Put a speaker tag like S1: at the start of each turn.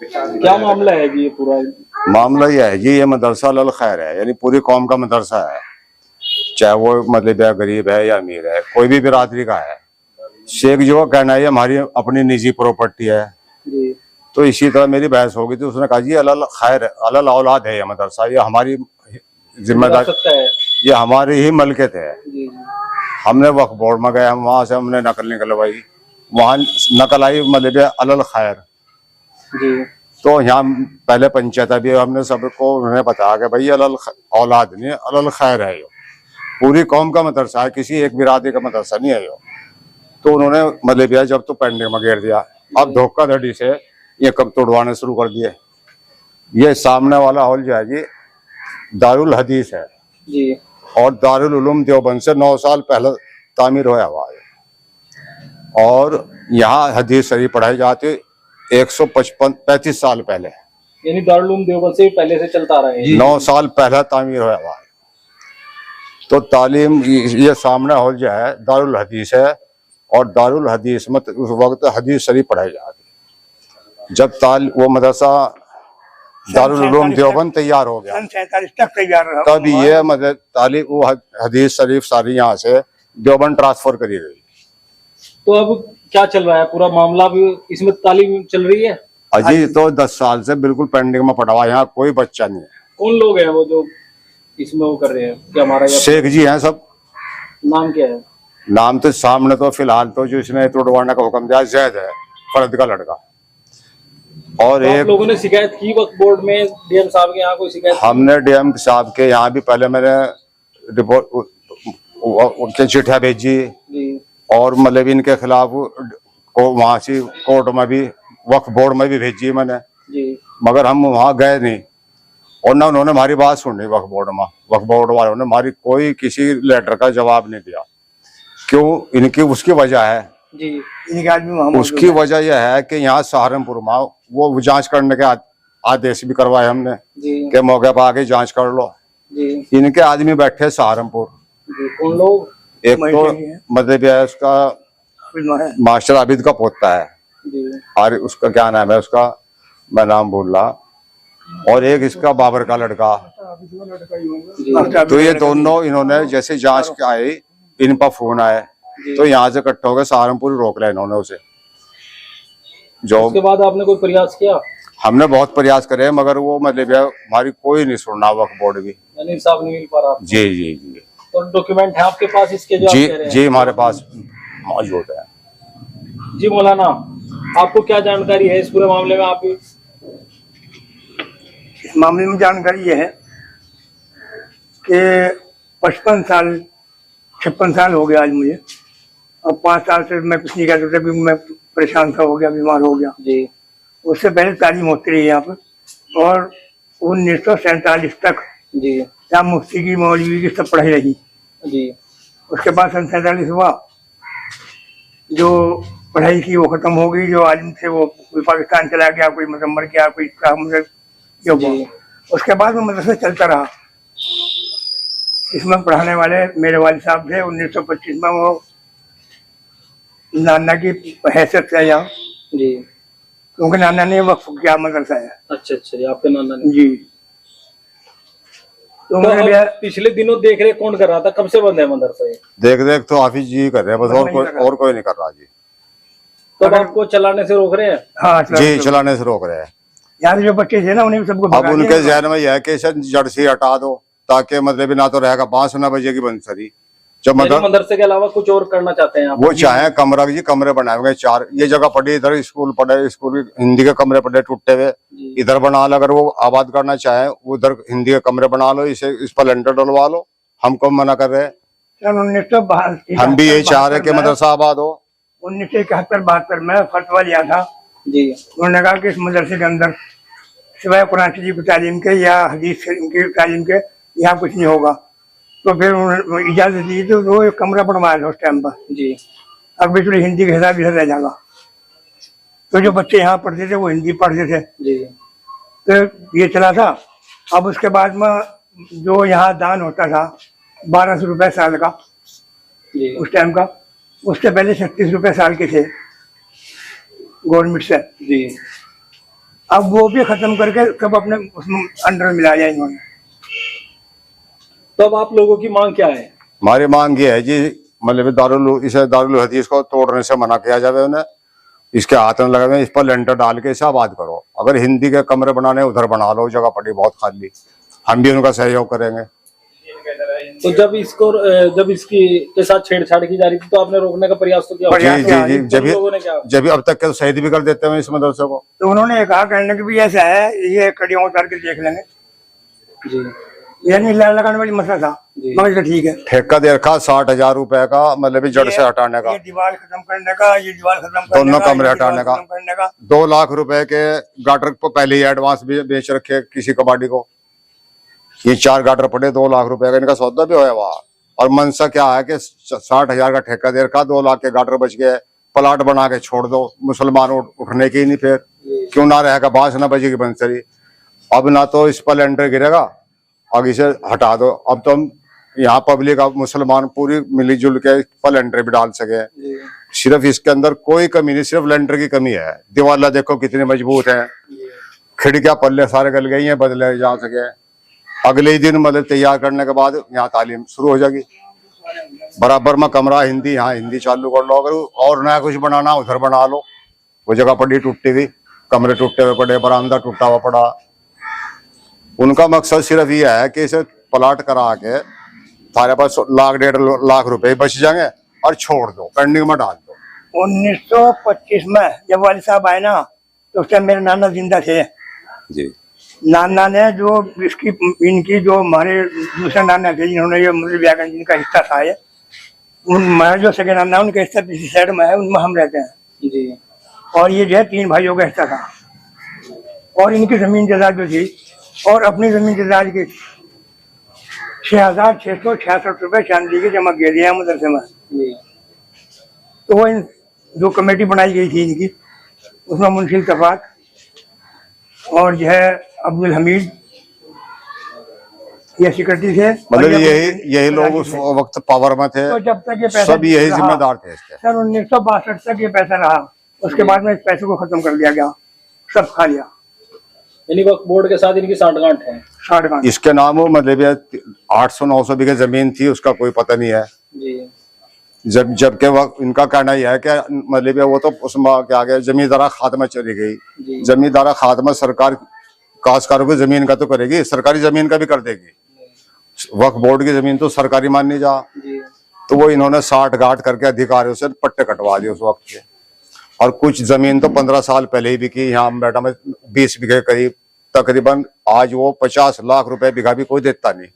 S1: क्या मामला है जी ये पूरा?
S2: मामला यह है जी, ये मदरसा अल खैर है, यानी पूरी कौम का मदरसा है, चाहे वो मतलब या गरीब है या अमीर है, कोई भी बिरादरी का है। शेख जो का कहना है ये हमारी अपनी निजी प्रॉपर्टी है
S1: जी।
S2: तो इसी तरह मेरी बहस होगी तो उसने कहा जी अल खैर अल औलाद है, ये मदरसा ये हमारी जिम्मेदारी, ये हमारी ही मलकियत है।
S1: जी।
S2: हमने वक्फ बोर्ड में गए, हम वहां से हमने नकल निकलवाई, वहां नकल आई मतलब अल खैर
S1: जी।
S2: तो यहाँ पहले पंचायत अभी हमने सबको उन्हें बताया कि भाई अल औलाद नहीं अल खैर है, ये पूरी कौम का मदरसा है, किसी एक बिरादरी का मदरसा नहीं है ये। तो उन्होंने मतलब जब तो पेंडिंग में घेर दिया, अब धोखाधड़ी से ये कब तोड़वाने शुरू कर दिए। ये सामने वाला हॉल जो है जी दारुल हदीस है
S1: जी।
S2: और दारुल उलूम देवबंद से 9 साल पहले तामीर होया हुआ है और यहाँ हदीस शरीफ पढ़ाई जाती 135 साल पहले,
S1: यानी दारुल उलूम देवबंद से पहले से चलता रहा है।
S2: 9 साल पहले तामीर होया हुआ है। तो तालीम ये सामने हॉल जो है दारुल हदीस है और दारुल हदीस में उस वक्त हदीस शरीफ पढ़ाई जाती। जब वो मदरसा दारुल उलूम देवबंद तैयार हो गया
S3: 47 तक तैयार रहा,
S2: तब ये मतलब तालीम वो हदीस शरीफ सारी यहाँ से देवबंद ट्रांसफर करी गई।
S1: तो अब क्या चल रहा है पूरा मामला? भी इसमें तालीम चल रही है
S2: अजी तो 10 साल से बिल्कुल पेंडिंग में पड़ा हुआ, यहाँ कोई बच्चा नहीं है।
S1: कौन लोग हैं वो जो इसमें वो कर रहे हैं? क्या हमारा
S2: शेख जी हैं सब।
S1: नाम क्या है?
S2: नाम तो सामने तो फिलहाल तो जो इसने तोड़वाने का हुक्म दिया जैद है, फर्द का लड़का। और
S1: तो
S2: एक
S1: लोगों ने शिकायत की वक्फ बोर्ड में, डीएम साहब के यहाँ कोई शिकायत?
S2: हमने डीएम साहब के यहाँ भी पहले मैंने रिपोर्ट चिट्ठियाँ भेजी और मतलब इनके खिलाफ वहां से कोर्ट में भी वक्फ बोर्ड में भी भेजी मैंने
S1: जी।
S2: मगर हम वहां गए नहीं और ना उन्होंने हमारी बात सुनी। वक्फ बोर्ड वालों ने हमारी कोई किसी लेटर का जवाब नहीं दिया। क्यों? इनकी उसकी वजह है
S1: जी।
S3: इनके आदमी
S2: उसकी वजह यह है कि यहाँ सहारनपुर में वो जांच करने के आदेश भी करवाए हमने के मौके पर आके जांच कर लो
S1: जी।
S2: इनके आदमी बैठे सहारनपुर।
S1: कौन लोग?
S2: एक तो मतलब उसका मास्टर आबिद का पोता है
S1: जी।
S2: और उसका क्या नाम है उसका, मैं नाम भूल रहा, और एक इसका बाबर का लड़का। तो ये दोनों इन्होंने जैसे जांच के आई इन पर फोन आए तो यहाँ से इकट्ठा होकर सहारनपुर रोक लिया इन्होंने उसे। जो
S1: उसके बाद आपने कोई प्रयास किया?
S2: हमने बहुत प्रयास करे मगर वो मतलब हमारी कोई नहीं सुनना, वक्फ बोर्ड भी
S1: इंसाफ नहीं मिल पा रहा।
S2: जी जी जी।
S1: तो डॉक्यूमेंट है आपके पास इसके जो
S2: जी
S1: आप कह रहे हैं?
S2: जी हमारे पास मौजूद है।
S1: जी मौलाना, आपको क्या जानकारी है इस पूरे मामले में? आप
S3: इस मामले में जानकारी ये है कि 56 साल हो गया आज मुझे, और 5 साल से मैं कुछ नहीं करता था क्योंकि मैं परेशान था, हो गया, बीमार हो गया
S1: जी।
S3: उससे पहले तालीम होती रही यहाँ पर और 1947 तक
S1: जी।
S3: यहाँ मुफ्ती की मौलवी की सब पढ़ाई रही
S1: जी।
S3: उसके बाद 47 हुआ, जो पढ़ाई थी वो खत्म हो गई, जो आलिम थे वो कोई पाकिस्तान चला गया, कोई मर गया, कोई हुआ। उसके बाद वो मदरसा चलता रहा। इसमें पढ़ाने वाले मेरे वालिद साहब थे। 1925 में वो नाना की हैसियत से यहाँ
S1: जी,
S3: क्योंकि नाना ने वक्फ किया मदरसा है।
S1: अच्छा अच्छा जी, आपके नाना ने
S3: जी। तो
S1: पिछले दिनों देख रहे कौन कर रहा था? कब से बंद है मदरसा?
S2: देख देख तो हाफिज जी कर रहे हैं बस, और कोई नहीं कर रहा जी।
S1: तो आपको चलाने से रोक रहे हैं?
S3: हाँ
S2: जी, चलाने से रोक रहे हैं।
S3: यहाँ जो बच्चे थे ना उन्हें सबको
S2: अब उनके जहन में यह है कि जड़ से हटा दो ताकि मतलब ना तो रहेगा 5 ना बजेगी बंद सरी। जब
S1: मदरसे के अलावा कुछ और करना चाहते हैं आप?
S2: वो चाहे कमरा जी, कमरे बनाए हुए 4 ये जगह पड़ी, इधर स्कूल पड़े, स्कूल हिंदी के कमरे पड़े टूटे हुए, इधर बना लो। अगर वो आबाद करना चाहे उधर हिंदी के कमरे बना लो, इस पर लेंटर डलवा लो, हम कब मना कर रहे हैं? हम भी यही चाह रहे कि मदरसा आबाद हो।
S3: 1971-72 में फतवा लिया था
S1: जी।
S3: उन्होंने कहा कि इस मदरसे के अंदर सिवाय कुरान शरीफ की तालीम के या हदीस की तालीम के यहाँ कुछ नहीं होगा। तो फिर उन्होंने इजाजत दी तो वो एक कमरा बनवाया था उस टाइम पर जी। अब बिल्कुल हिंदी के हिसाब से रह जाएगा, तो जो बच्चे यहाँ पढ़ते थे वो हिंदी पढ़ते थे जी। तो ये चला था। अब उसके बाद में जो यहाँ दान होता था 1200 रुपये साल का जी। उस टाइम का, उससे पहले 36 रुपये साल के थे गवर्नमेंट से जी। अब वो भी खत्म करके सब अपने उसमें अंडर में मिला दिया इन्होंने।
S1: तो अब आप लोगों की मांग क्या है?
S2: हमारी मांग ये है जी, मतलब इसे दारुल हदीस को तोड़ने से मना किया जाए उन्हें, इसके हाथ में लगे हुए, इस पर लेंटर डाल के इसे आबाद करो। अगर हिंदी के कमरे बनाने उधर बना लो, जगह पड़ी बहुत खाली, हम भी उनका सहयोग करेंगे।
S1: तो जब इसकी के साथ छेड़छाड़ की जा रही थी तो आपने रोकने का प्रयास तो किया
S2: जी जी जी,
S1: तो लोगों ने क्या?
S2: जब अब तक के तो शहीद भी कर देते हैं इस मदरसे को।
S3: तो उन्होंने कहा कहने कि भी ऐसा है, ये कड़ियां उतार के देख लेंगे
S1: जी
S3: ये नहीं लगाने वाली मसला था। मगर तो ठीक है,
S2: ठेका दे रखा 60,000 रुपए का, मतलब जड़ से हटाने का,
S3: ये दीवार खत्म करने का, ये दीवार खत्म करने
S2: दोनों
S3: का,
S2: कमरे
S3: ये दीवार
S2: हटाने का।
S3: खत्म करने का।
S2: 2 लाख रुपए के गाटर को पहले ही एडवांस बेच रखे किसी कबाड़ी को। ये 4 गाटर पड़े, 2 लाख रुपए का इनका सौदा भी होया वहां। और मनसा क्या है कि 60,000 का ठेका दे रखा, 2 लाख के गाटर बच गए, प्लाट बना के छोड़ दो, मुसलमान उठने की नहीं, फिर क्यों ना रहेगा, बांस ना बजेगी बंसरी। अब ना तो इस पर लेंटर गिरेगा, अब इसे हटा दो। अब तो हम यहाँ पब्लिक, अब मुसलमान पूरी मिलीजुल के पर लेंटर भी डाल सके। सिर्फ इसके अंदर कोई कमी नहीं, सिर्फ लेंटर की कमी है। दीवार देखो कितनी मजबूत है, खिड़कियां पल्ले सारे गल गई हैं, बदले जा सके। अगले ही दिन मतलब तैयार करने के बाद यहाँ तालीम शुरू हो जाएगी। बराबर में कमरा हिंदी, यहाँ हिंदी चालू कर लो। अगर और नया कुछ बनाना उधर बना लो। वो जगह पड़ी टूटी हुई, कमरे टूटे हुए पड़े, बरामदा टूटा हुआ पड़ा। उनका मकसद सिर्फ ये है कि इसे प्लाट करा के थारे पास 1.5 लाख रुपए बच जाएंगे और छोड़ दो, पेंडिंग में डाल दो।
S3: 1925 में जब वाली साहब आए ना, तो उस टाइम मेरे नाना जिंदा थे
S2: जी।
S3: नाना ने जो इनकी जो हमारे दूसरे नाना थे जिन्होंने ये मुरली व्याकरण जिनका हिस्सा था, ये हमारे जो सगे नाना उनका हिस्सा किसी साइड में है, उनमें हम रहते हैं
S1: जी।
S3: और ये जो है 3 भाइयों का हिस्सा था। और इनकी जमीन जायदाद जो थी, और अपनी जमीन जायदाद की 6,666 रुपए चांदी के जमा किए दिया मदरसे में। तो वो जो कमेटी बनाई गई थी इनकी, उसमें मुंशी इत्तफाक और जो है अब्दुल हमीद ये सेक्रेटरी थे।
S2: मतलब यही लोग उस वक्त पावर में थे,
S3: तो जब तक ये पैसा
S2: सब यही जिम्मेदार थे इसके।
S3: सन 1962 तक ये पैसा रहा, उसके बाद में इस पैसे को खत्म कर दिया गया, सब खा लिया।
S1: यानी वक्फ बोर्ड के साथ इनकी सांठगांठ है।
S3: सांठगांठ
S2: इसके नाम वो मतलब 800-900 बीघे जमीन थी, उसका कोई पता नहीं है
S1: जी।
S2: जबकि वक्त इनका कहना यह है कि मतलब वो तो उसमें क्या गया, जमींदारा खात्मा चली गई। जमींदारा खात्मा सरकार काश्तकारों की जमीन का तो करेगी, सरकारी जमीन का भी कर देगी। वक्फ बोर्ड की जमीन तो सरकारी माननी जा। तो वो इन्होंने 60 गांठ करके अधिकारियों से पट्टे कटवा दिए उस वक्त के। और कुछ जमीन तो 15 साल पहले ही बिकी। यहाँ बेटा में 20 बीघे करीब तकरीबन, आज वो 50 लाख रुपए बीघा भी कोई देता नहीं।